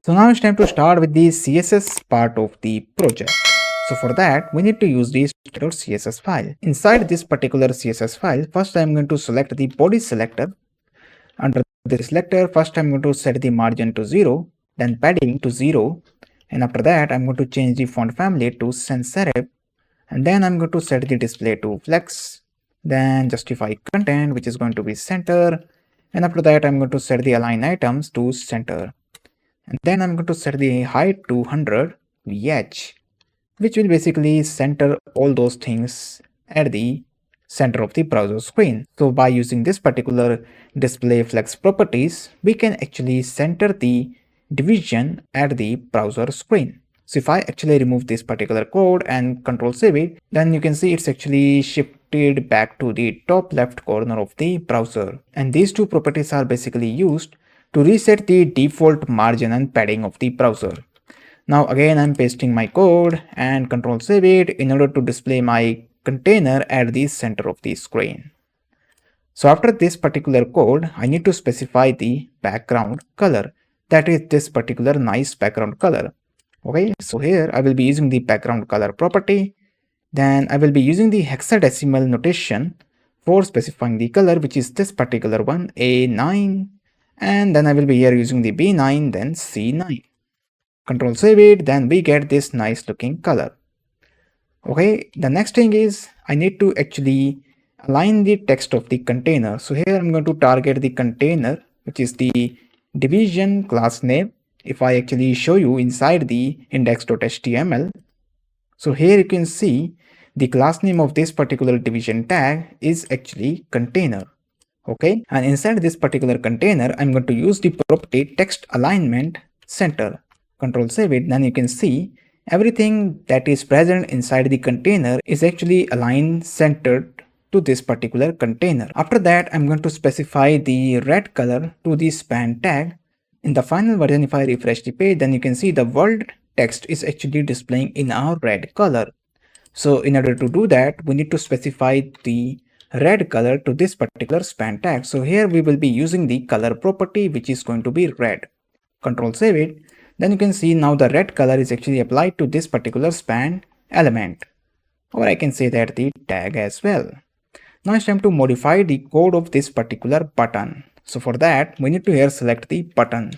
So now it's time to start with the CSS part of the project. So for that, we need to use the .css file. Inside this particular CSS file, first I'm going to select the body selector. Under the selector, first I'm going to set the margin to 0, then padding to 0, and after that I'm going to change the font family to sans serif, and then I'm going to set the display to flex, then justify content, which is going to be center, and after that I'm going to set the align items to center. And then I'm going to set the height to 100 VH, which will basically center all those things at the center of the browser screen. So by using this particular display flex properties, we can actually center the division at the browser screen. So if I actually remove this particular code and control save it, then you can see it's actually shifted back to the top left corner of the browser. And these two properties are basically used to reset the default margin and padding of the browser. Now again I'm pasting my code and control save it in order to display my container at the center of the screen. So after this particular code, I need to specify the background color, that is this particular nice background color. Okay, so here I will be using the background color property. Then I will be using the hexadecimal notation for specifying the color, which is this particular one, A9, and then I will be here using the B9, then C9. Control save it, then we get this nice looking color. Okay, the next thing is I need to actually align the text of the container. So here I'm going to target the container, which is the division class name. If I actually show you inside the index.html, so here you can see the class name of this particular division tag is actually container. Okay, and inside this particular container, I'm going to use the property text alignment center. Control save it, then you can see everything that is present inside the container is actually aligned centered to this particular container. After that, I'm going to specify the red color to the span tag. In the final version, if I refresh the page, then you can see the world text is actually displaying in a red color. So in order to do that, we need to specify the red color to this particular span tag. So here we will be using the color property, which is going to be red. Control save it. Then you can see now the red color is actually applied to this particular span element, or I can say that the tag as well. Now it's time to modify the code of this particular button. So for that, we need to here select the button.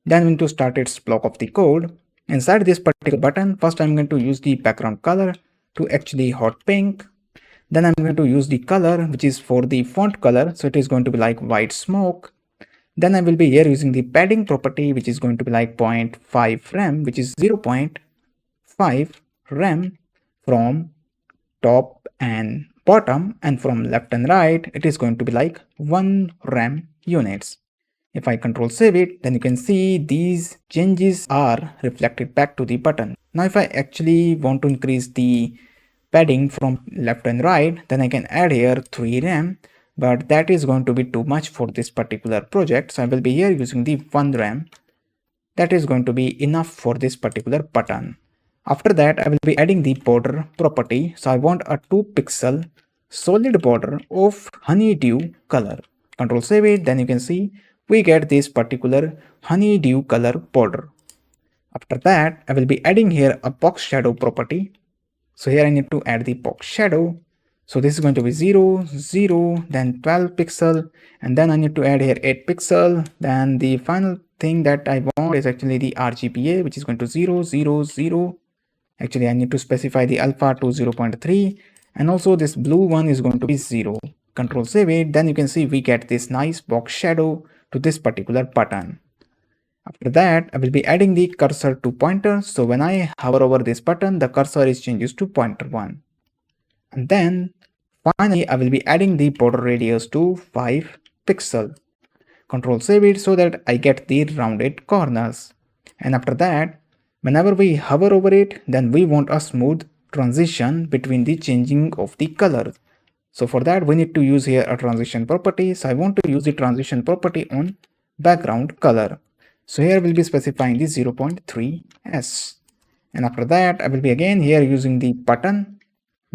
Then we need to start its block of the code. Inside this particular button, first I'm going to use the background color to actually hot pink. Then I'm going to use the color, which is for the font color. So it is going to be like white smoke. Then I will be here using the padding property, which is going to be like 0.5 rem, which is 0.5 rem from top and bottom, and from left and right, it is going to be like 1 rem units. If I control save it, then you can see these changes are reflected back to the button. Now if I actually want to increase the padding from left and right, then I can add here 3 rem. But that is going to be too much for this particular project. So I will be here using the 1 rem. That is going to be enough for this particular button. After that, I will be adding the border property. So I want a 2 pixel solid border of honeydew color. Control save it. Then you can see we get this particular honeydew color border. After that, I will be adding here a box shadow property. So here I need to add the box shadow. So this is going to be 0, 0, then 12 pixel, and then I need to add here 8 pixel. Then the final thing that I want is actually the RGBA, which is going to 0, 0, 0. Actually, I need to specify the alpha to 0.3, and also this blue one is going to be 0. Control save it. Then you can see we get this nice box shadow to this particular button. After that, I will be adding the cursor to pointer. So when I hover over this button, the cursor is changes to pointer 1. And then finally, I will be adding the border radius to 5 pixel. Control save it so that I get the rounded corners. And after that, whenever we hover over it, then we want a smooth transition between the changing of the colors. So for that, we need to use here a transition property. So I want to use the transition property on background color. So here we'll be specifying the 0.3s. And after that, I will be again here using the button.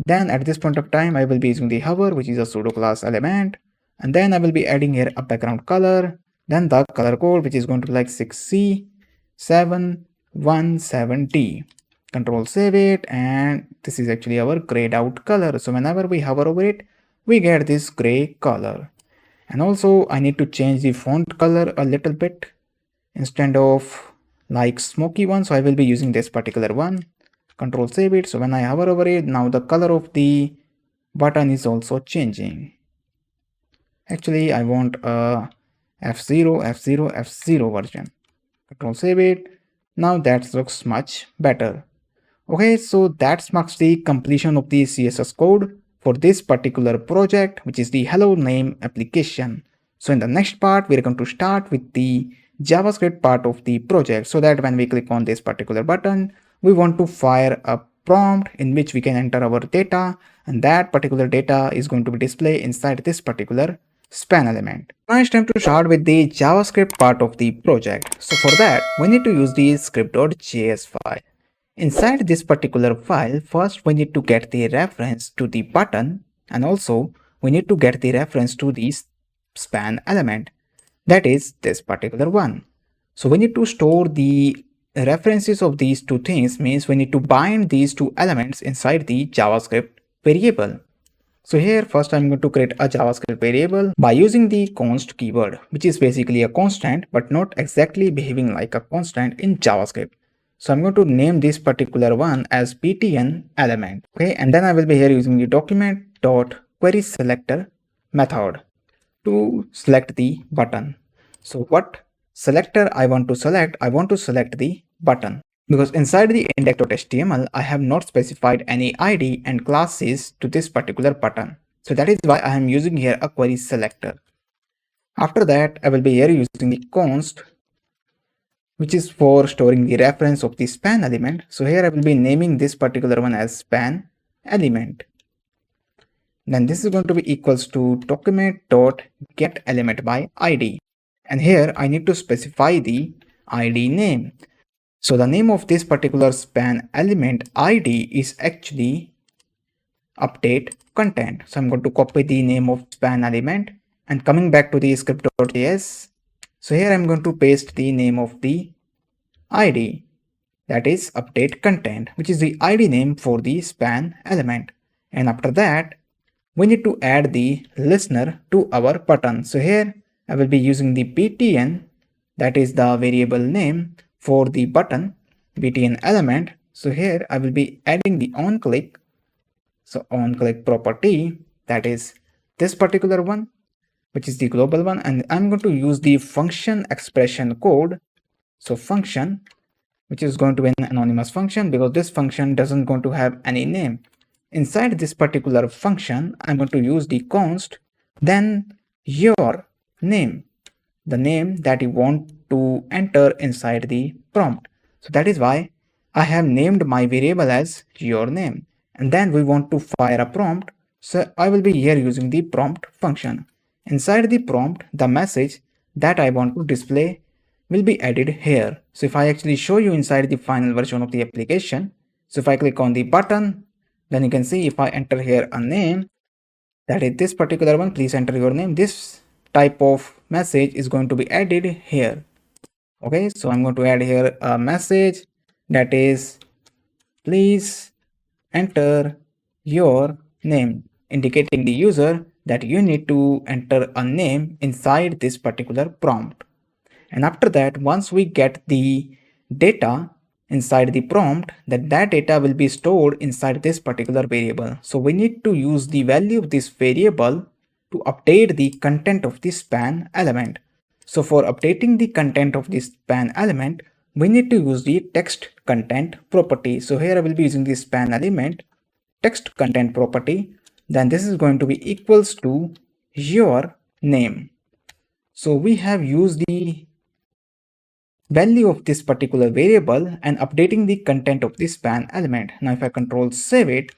Then at this point of time, I will be using the hover, which is a pseudo class element. And then I will be adding here a background color, then the color code, which is going to be like 6C. 717T. Control save it, and this is actually our grayed out color. So whenever we hover over it, we get this gray color. And also I need to change the font color a little bit. Instead of like smoky one, so I will be using this particular one. Control save it. So when I hover over it, now the color of the button is also changing. Actually I want a F0 F0 F0 version. Control save it. Now that looks much better. Okay, so that marks the completion of the CSS code for this particular project, which is the hello name application. So in the next part, we're going to start with the JavaScript part of the project, so that when we click on this particular button, we want to fire a prompt in which we can enter our data, and that particular data is going to be displayed inside this particular span element. Now it's time to start with the JavaScript part of the project. So for that, we need to use the script.js file. Inside this particular file, first we need to get the reference to the button, and also we need to get the reference to the span element, that is this particular one. So we need to store the references of these two things, means we need to bind these two elements inside the JavaScript variable. So here first I'm going to create a JavaScript variable by using the const keyword, which is basically a constant but not exactly behaving like a constant in JavaScript. So I'm going to name this particular one as btn element. Okay, and then I will be here using the document.querySelector method to select the button. So what selector I want to select? I want to select the button, because inside the index.html I have not specified any ID and classes to this particular button. So that is why I am using here a query selector. After that, I will be here using the const, which is for storing the reference of the span element. So here I will be naming this particular one as span element. Then this is going to be equals to document.getElementById. And here I need to specify the ID name. So the name of this particular span element ID is actually update content. So I'm going to copy the name of span element, and coming back to the script.js. So here I'm going to paste the name of the ID, that is update content, which is the ID name for the span element. And after that, we need to add the listener to our button. So here I will be using the btn, that is the variable name for the button, btn element. So here I will be adding the onClick. So onClick property, that is this particular one, which is the global one, and I'm going to use the function expression code. So function, which is going to be an anonymous function, because this function doesn't going to have any name. Inside this particular function, I'm going to use the const, then your name, the name that you want to enter inside the prompt. So that is why I have named my variable as your name, and then we want to fire a prompt. So I will be here using the prompt function. Inside the prompt, the message that I want to display will be added here. So if I actually show you inside the final version of the application, so if I click on the button, then you can see if I enter here a name, that is this particular one, please enter your name, this type of message is going to be added here. Okay, so I'm going to add here a message that is please enter your name, indicating the user that you need to enter a name inside this particular prompt. And after that, once we get the data inside the prompt, that data will be stored inside this particular variable. So we need to use the value of this variable to update the content of the span element. So for updating the content of this span element, we need to use the text content property. So here I will be using the span element text content property. Then this is going to be equals to your name. So we have used the value of this particular variable and updating the content of this span element. Now if I control save it,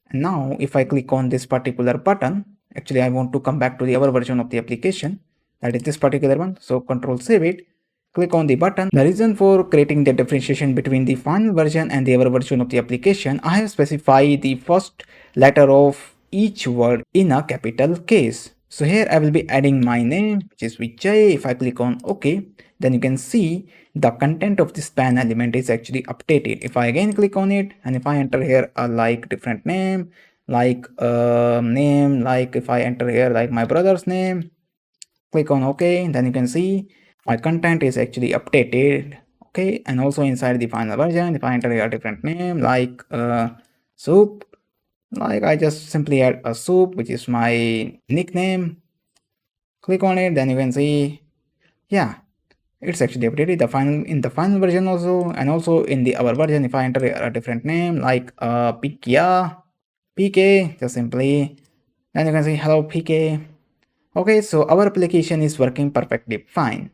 and now if I click on this particular button, actually I want to come back to the other version of the application, that is this particular one. So control save it, click on the button. The reason for creating the differentiation between the final version and the other version of the application, I have specified the first letter of each word in a capital case. So here I will be adding my name, which is Vijay. If I click on OK, then you can see the content of this span element is actually updated. If I again click on it, and if I enter here a like different name, like if I enter here like my brother's name, click on OK, then you can see my content is actually updated. Okay, and also inside the final version, if I enter here a different name like soup, like I just simply add a soup, which is my nickname. Click on it, then you can see, yeah, it's actually updated the final version also, and also in the our version. If I enter a different name like PK, just simply, then you can see hello PK. Okay, so our application is working perfectly fine.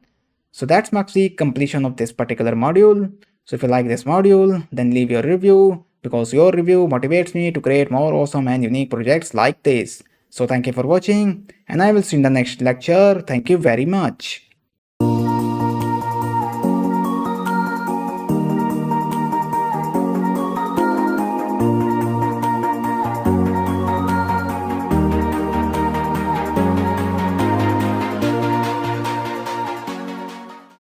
So that marks the completion of this particular module. So if you like this module, then leave your review, because your review motivates me to create more awesome and unique projects like this. So thank you for watching, and I will see you in the next lecture. Thank you very much.